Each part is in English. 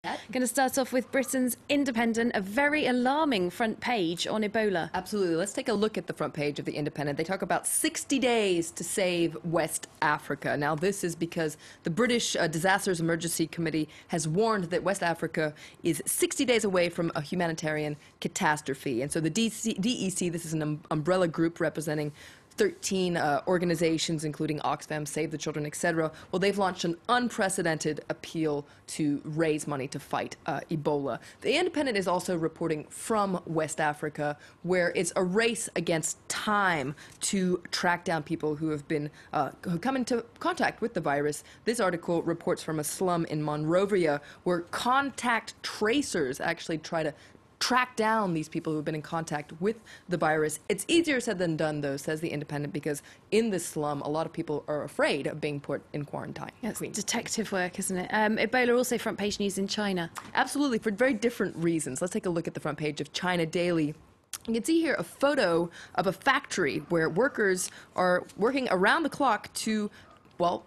Going to start off with Britain's Independent, a very alarming front page on Ebola. Absolutely. Let's take a look at the front page of the Independent. They talk about 60 days to save West Africa. Now, this is because the British Disasters Emergency Committee has warned that West Africa is 60 days away from a humanitarian catastrophe. And so the DEC, this is an umbrella group representing 13 organizations, including Oxfam, Save the Children, etc. Well, they've launched an unprecedented appeal to raise money to fight Ebola. The Independent is also reporting from West Africa, where it's a race against time to track down people who have been who come into contact with the virus. This article reports from a slum in Monrovia, where contact tracers actually try to track down these people who have been in contact with the virus. It's easier said than done, though, says the Independent, because in this slum, a lot of people are afraid of being put in quarantine. Yeah, it's detective work, isn't it? Ebola also front page news in China. Absolutely, for very different reasons. Let's take a look at the front page of China Daily. You can see here a photo of a factory where workers are working around the clock to, well,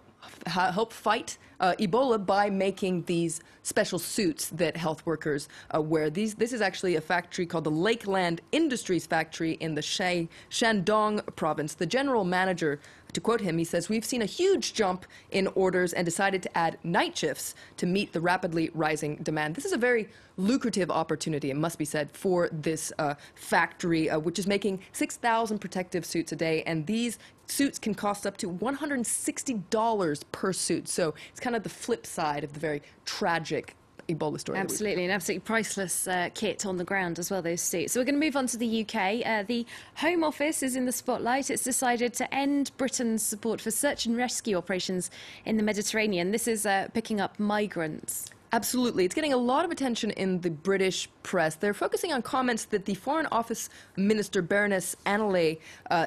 help fight Ebola by making these special suits that health workers wear. This is actually a factory called the Lakeland Industries Factory in the Shandong province. The general manager, to quote him, he says, "We've seen a huge jump in orders and decided to add night shifts to meet the rapidly rising demand." This is a very lucrative opportunity, it must be said, for this factory, which is making 6,000 protective suits a day, and these suits can cost up to $160 per suit. So it's kind of the flip side of the very tragic Ebola story. Absolutely, an absolutely priceless kit on the ground as well, those suits. So we're going to move on to the UK. The Home Office is in the spotlight. It's decided to end Britain's support for search and rescue operations in the Mediterranean. This is picking up migrants. Absolutely. It's getting a lot of attention in the British press. They're focusing on comments that the Foreign Office Minister, Baroness Annalay,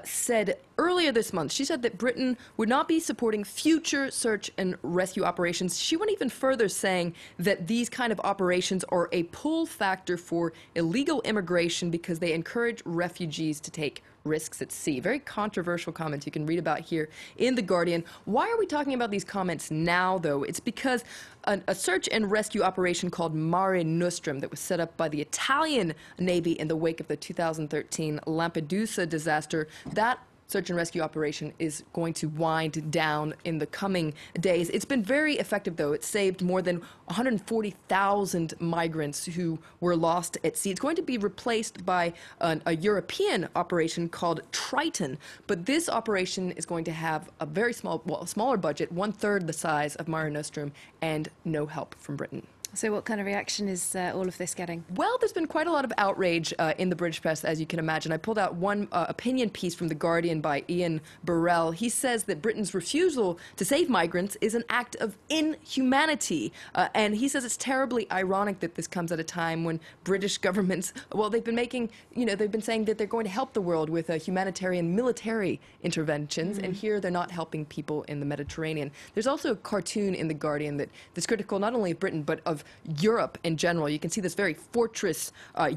said earlier this month. She said that Britain would not be supporting future search and rescue operations. She went even further, saying that these kind of operations are a pull factor for illegal immigration because they encourage refugees to take risks at sea. Very controversial comments you can read about here in The Guardian. Why are we talking about these comments now, though? It's because a search and rescue operation called Mare Nostrum that was set up by the Italian Navy in the wake of the 2013 Lampedusa disaster, that search and rescue operation is going to wind down in the coming days. It's been very effective, though. It saved more than 140,000 migrants who were lost at sea. It's going to be replaced by a European operation called Triton, but this operation is going to have a very smaller budget, 1/3 the size of Mare Nostrum, and no help from Britain. So what kind of reaction is all of this getting? Well, there's been quite a lot of outrage in the British press, as you can imagine. I pulled out one opinion piece from The Guardian by Ian Burrell. He says that Britain's refusal to save migrants is an act of inhumanity. And he says it's terribly ironic that this comes at a time when British governments, well, they've been making, they've been saying that they're going to help the world with humanitarian military interventions, and here they're not helping people in the Mediterranean. There's also a cartoon in The Guardian that's critical not only of Britain, but of Europe in general. You can see this very fortress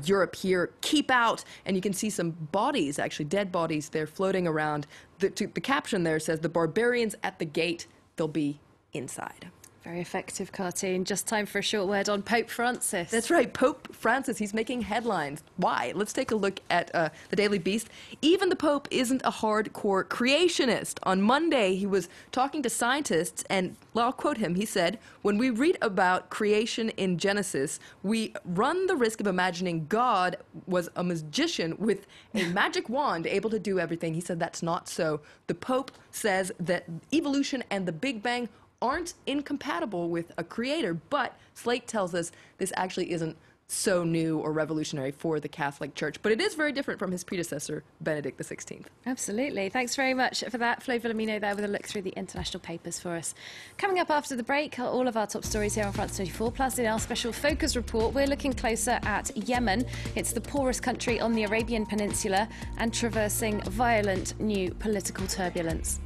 Europe here, keep out, and you can see some bodies, actually dead bodies there floating around. The caption there says, "The barbarians at the gate, they'll be inside." Very effective cartoon. Just time for a short word on Pope Francis. That's right, Pope Francis. He's making headlines. Why? Let's take a look at the Daily Beast. Even the Pope isn't a hardcore creationist. On Monday, he was talking to scientists, and I'll quote him. He said, "When we read about creation in Genesis, we run the risk of imagining God was a magician with a magic wand able to do everything." He said that's not so. The Pope says that evolution and the Big Bang aren't incompatible with a creator, but Slate tells us this actually isn't so new or revolutionary for the Catholic Church. But it is very different from his predecessor, Benedict XVI. Absolutely. Thanks very much for that. Flo Villamino there with a look through the international papers for us. Coming up after the break are all of our top stories here on France 24. Plus, in our special focus report, we're looking closer at Yemen. It's the poorest country on the Arabian Peninsula and traversing violent new political turbulence.